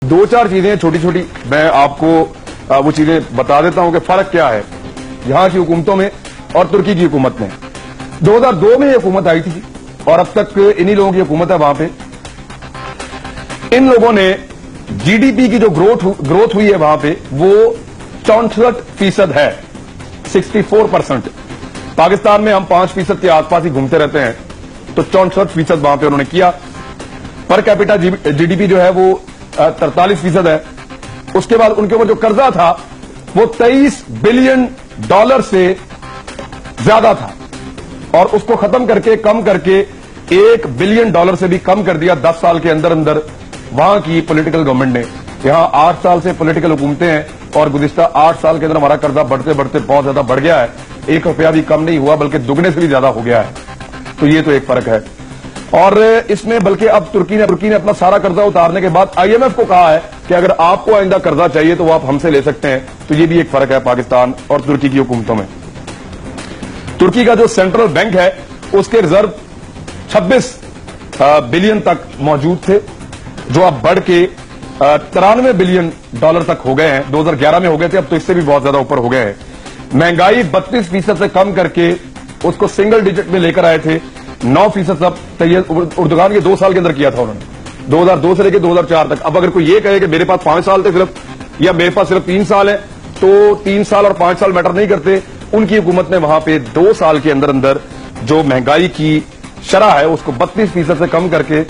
दो चार चीजें छोटी छोटी मैं आपको वो चीजें बता देता हूं कि फर्क क्या है यहां की हुकूमतों में और तुर्की की हुकूमत में। 2002 में ये हुकूमत आई थी और अब तक इन्हीं लोगों की हुकूमत है वहां पे। इन लोगों ने जीडीपी की जो ग्रोथ हुई है वहां पे वो 64% है, 64%। पाकिस्तान में हम 5% के आसपास ही घूमते रहते हैं, तो 64% वहां पे उन्होंने किया। पर कैपिटा जीडीपी जो है वो 43% है। उसके बाद उनके ऊपर जो कर्जा था वो $23 बिलियन से ज्यादा था और उसको खत्म करके कम करके $1 बिलियन से भी कम कर दिया 10 साल के अंदर अंदर वहां की पॉलिटिकल गवर्नमेंट ने। यहां 8 साल से पॉलिटिकल हुकूमतें हैं और गुज़िश्ता 8 साल के अंदर हमारा कर्जा बढ़ते बढ़ते बहुत ज्यादा बढ़ गया है। 1 रुपया भी कम नहीं हुआ बल्कि दुगने से भी ज्यादा हो गया है। तो ये तो एक फर्क है। और इसमें बल्कि अब तुर्की ने अपना सारा कर्जा उतारने के बाद आईएमएफ को कहा है कि अगर आपको आइंदा कर्जा चाहिए तो वो आप हमसे ले सकते हैं। तो ये भी एक फर्क है पाकिस्तान और तुर्की की हुकूमतों में। तुर्की का जो सेंट्रल बैंक है उसके रिजर्व 26 बिलियन तक मौजूद थे, जो अब बढ़ के 93 बिलियन डॉलर तक हो गए हैं। 2011 में हो गए थे, अब तो इससे भी बहुत ज्यादा ऊपर हो गए हैं। महंगाई 32% से कम करके उसको सिंगल डिजिट में लेकर आए थे, 9% अब उर्दुगान के 2 साल के अंदर किया था उन्होंने, 2002 से लेकर 2004 तक। अब अगर कोई ये कहे कि मेरे पास 5 साल थे सिर्फ या मेरे पास सिर्फ 3 साल है, तो 3 साल और 5 साल मैटर नहीं करते। उनकी हुकूमत ने वहां पे 2 साल के अंदर अंदर जो महंगाई की शरह है उसको 32% से कम करके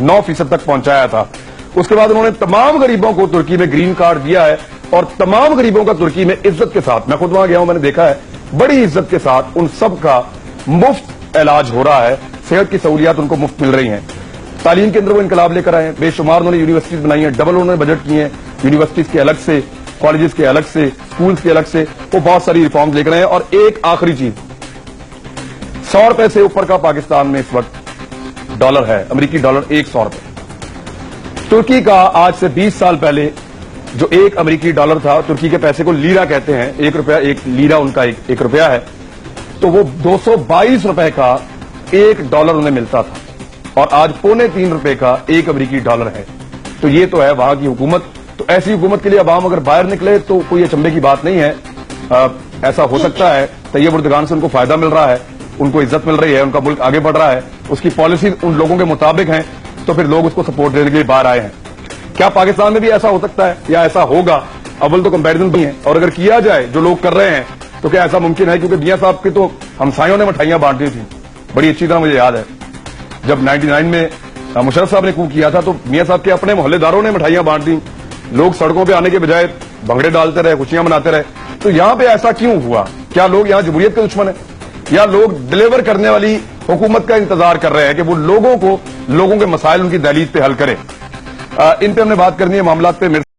9% तक पहुंचाया था। उसके बाद उन्होंने तमाम गरीबों को तुर्की में ग्रीन कार्ड दिया है और तमाम गरीबों का तुर्की में इज्जत के साथ, मैं खुद वहां गया हूं, मैंने देखा है, बड़ी इज्जत के साथ उन सब का मुफ्त इलाज हो रहा है, सेहत की सहूलियात उनको मुफ्त मिल रही हैं। तालीम के अंदर वो इनकलाब लेकर आए हैं, बेशुमार उन्होंने यूनिवर्सिटीज बनाई हैं, डबल उन्होंने बजट किए हैं, यूनिवर्सिटीज के अलग से, कॉलेजेस के अलग से, स्कूल्स के अलग से, वो बहुत सारी रिफॉर्म्स लेकर आए हैं। और एक आखिरी चीज, 100 रुपए से ऊपर का पाकिस्तान में इस वक्त डॉलर है, अमेरिकी डॉलर 100 रुपए। तुर्की का आज से 20 साल पहले जो 1 अमेरिकी डॉलर था, तुर्की के पैसे को लीरा कहते हैं, 1 रुपया, 1 लीरा उनका 1 रुपया है, तो वो 222 रुपए का 1 डॉलर उन्हें मिलता था और आज 2.25 रुपए का 1 अमेरिकी डॉलर है। तो ये तो है वहां की हुकूमत। तो ऐसी हुकूमत के लिए अवाम अगर बाहर निकले तो कोई अचंभे की बात नहीं है। ऐसा हो सकता है, तैयब उर्दुगान से उनको फायदा मिल रहा है, उनको इज्जत मिल रही है, उनका मुल्क आगे बढ़ रहा है, उसकी पॉलिसी उन लोगों के मुताबिक है, तो फिर लोग उसको सपोर्ट देने के लिए बाहर आए हैं। क्या पाकिस्तान में भी ऐसा हो सकता है या ऐसा होगा? अव्वल तो कंपैरिजन भी है, और अगर किया जाए जो लोग कर रहे हैं तो क्या ऐसा मुमकिन है? क्योंकि मियां साहब की तो हमसायों ने मिठाइयां बांट दी थी, बड़ी अच्छी तरह मुझे याद है। जब 99 में मुशर्रफ साहब ने कू किया था तो मियां साहब के अपने मोहल्लेदारों ने मिठाइयां बांट दी। लोग सड़कों पे आने के बजाय भंगड़े डालते रहे, खुशियां मनाते रहे। तो यहां पे ऐसा क्यों हुआ? क्या लोग यहां जमहूरियत के दुश्मन है या लोग डिलीवर करने वाली हुकूमत का इंतजार कर रहे हैं कि वो लोगों के मसाइल उनकी दहलीज पे हल करे? इन पे हमने बात करनी है, मामलात पे।